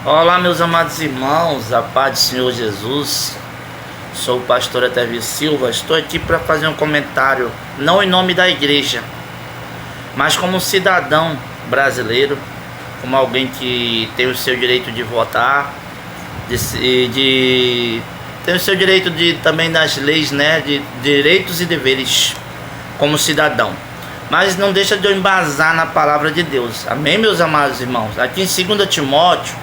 Olá, meus amados irmãos, a paz do Senhor Jesus. Sou o pastor Otávio Silva. Estou aqui para fazer um comentário, não em nome da igreja, mas como um cidadão brasileiro, como alguém que tem o seu direito de votar, tem o seu direito também das leis, né, de direitos e deveres como cidadão. Mas não deixa de eu embasar na palavra de Deus. Amém, meus amados irmãos? Aqui em 2 Timóteo,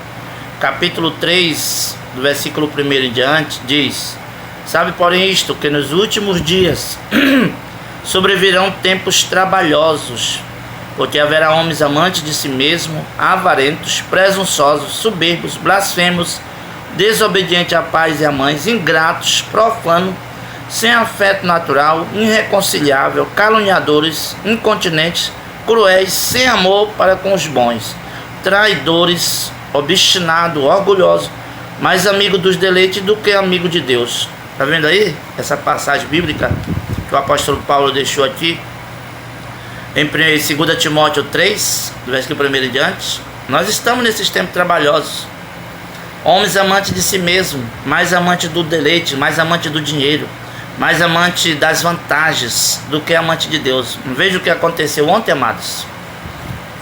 capítulo 3, do versículo 1 em diante, diz: sabe, porém, isto, que nos últimos dias sobrevirão tempos trabalhosos, porque haverá homens amantes de si mesmo, avarentos, presunçosos, soberbos, blasfemos, desobedientes a pais e a mães, ingratos, profanos, sem afeto natural, irreconciliável, caluniadores, incontinentes, cruéis, sem amor para com os bons, traidores, obstinado, orgulhoso, mais amigo dos deleites do que amigo de Deus. Tá vendo aí essa passagem bíblica que o apóstolo Paulo deixou aqui em 2 Timóteo 3, do versículo 1 em diante? Nós estamos nesses tempos trabalhosos. Homens amantes de si mesmo, mais amantes do deleite, mais amantes do dinheiro, mais amante das vantagens do que amante de Deus. Veja o que aconteceu ontem, amados.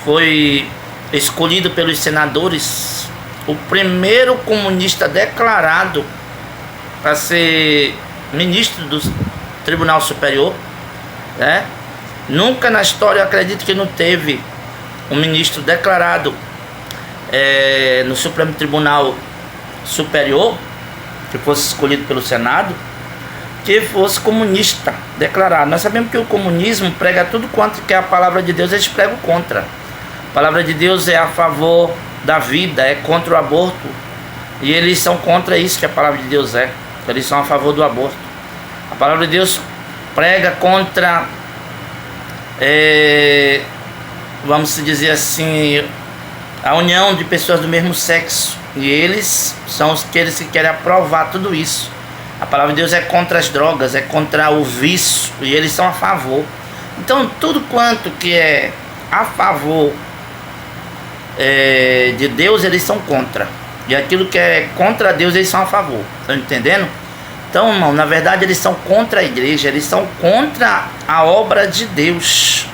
Foi escolhido pelos senadores o primeiro comunista declarado para ser ministro do Tribunal Superior, né? Nunca na história, eu acredito que não teve um ministro declarado no Supremo Tribunal Superior, que fosse escolhido pelo Senado, que fosse comunista declarado. Nós sabemos que o comunismo prega tudo quanto que é a palavra de Deus, eles pregam contra. A palavra de Deus é a favor da vida, é contra o aborto, e eles são contra isso que a palavra de Deus é. Eles são a favor do aborto. A palavra de Deus prega contra, vamos dizer assim, a união de pessoas do mesmo sexo, e eles são aqueles que querem aprovar tudo isso. A palavra de Deus é contra as drogas, é contra o vício, e eles são a favor. Então tudo quanto que é a favor de Deus, eles são contra, e aquilo que é contra Deus, eles são a favor. Estão entendendo? Então, irmão, na verdade eles são contra a igreja, eles são contra a obra de Deus,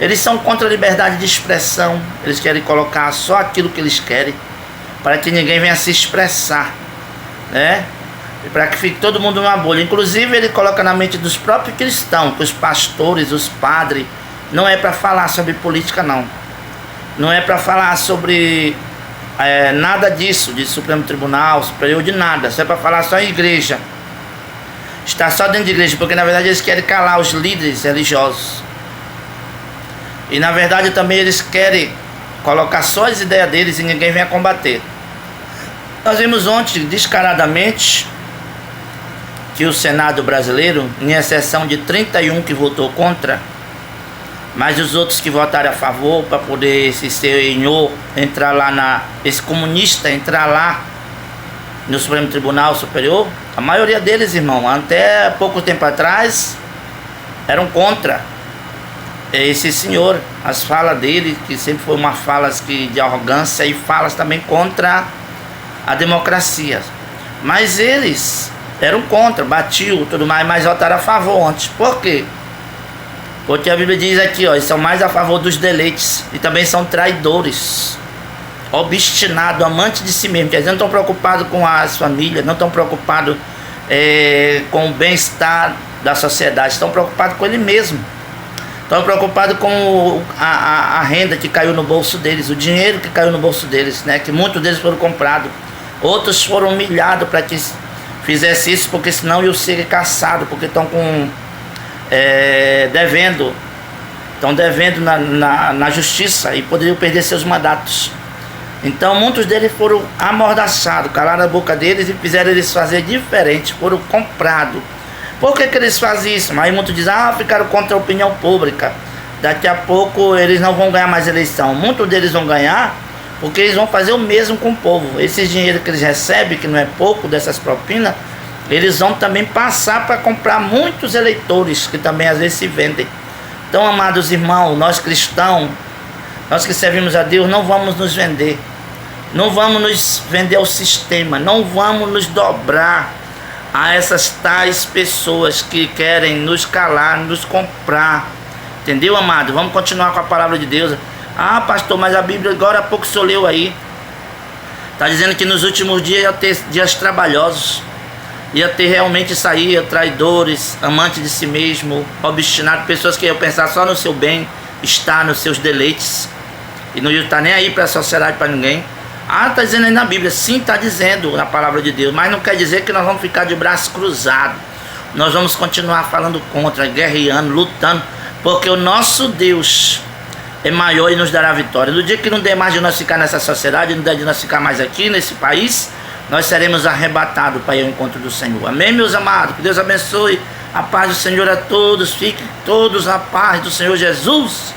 eles são contra a liberdade de expressão. Eles querem colocar só aquilo que eles querem, para que ninguém venha se expressar, né? E para que fique todo mundo numa bolha. Inclusive ele coloca na mente dos próprios cristãos que os pastores, os padres, não é para falar sobre política, não é para falar sobre nada disso, de Supremo Tribunal Superior, de nada. Só é para falar só em igreja, está só dentro de igreja, porque na verdade eles querem calar os líderes religiosos, e na verdade também eles querem colocar só as ideias deles e ninguém venha combater. Nós vimos ontem descaradamente que o Senado brasileiro, em exceção de 31 que votou contra, mas os outros que votaram a favor, para poder esse senhor entrar lá, esse comunista entrar lá no Supremo Tribunal Superior, a maioria deles, irmão, até pouco tempo atrás, eram contra esse senhor. As falas dele, que sempre foi uma falas de arrogância, e falas também contra a democracia. Mas eles eram contra, batiam tudo mais, mas votaram a favor ontem. Por quê? Porque a Bíblia diz aqui, eles são mais a favor dos deleites, e também são traidores, obstinados, amantes de si mesmo. Quer dizer, não estão preocupados com as famílias, não estão preocupados com o bem-estar da sociedade, estão preocupados com ele mesmo. Estão preocupados com a renda que caiu no bolso deles, o dinheiro que caiu no bolso deles, né? Que muitos deles foram comprados, outros foram humilhados para que fizesse isso, porque senão iam ser caçados, porque estão devendo na justiça e poderiam perder seus mandatos. Então muitos deles foram amordaçados, calaram a boca deles e fizeram eles fazer diferente, foram comprados. Por que eles fazem isso? Mas muitos dizem, ficaram contra a opinião pública, daqui a pouco eles não vão ganhar mais eleição. Muitos deles vão ganhar porque eles vão fazer o mesmo com o povo. Esse dinheiro que eles recebem, que não é pouco, dessas propinas, eles vão também passar para comprar muitos eleitores, que também às vezes se vendem. Então, amados irmãos, nós cristãos, nós que servimos a Deus, não vamos nos vender. Não vamos nos vender ao sistema, não vamos nos dobrar a essas tais pessoas que querem nos calar, nos comprar. Entendeu, amado? Vamos continuar com a palavra de Deus. Ah, pastor, mas a Bíblia agora há pouco o senhor leu aí. Está dizendo que nos últimos dias ia ter dias trabalhosos. Ia ter realmente isso aí, traidores, amantes de si mesmo, obstinados, pessoas que iam pensar só no seu bem, estar nos seus deleites. E não ia estar nem aí para a sociedade, para ninguém. Ah, está dizendo aí na Bíblia. Sim, está dizendo na palavra de Deus. Mas não quer dizer que nós vamos ficar de braços cruzados. Nós vamos continuar falando contra, guerreando, lutando. Porque o nosso Deus é maior e nos dará vitória. No dia que não der mais de nós ficar nessa sociedade, não der de nós ficar mais aqui nesse país, nós seremos arrebatados para ir ao encontro do Senhor. Amém, meus amados? Que Deus abençoe. A paz do Senhor a todos. Fiquem todos na paz do Senhor Jesus.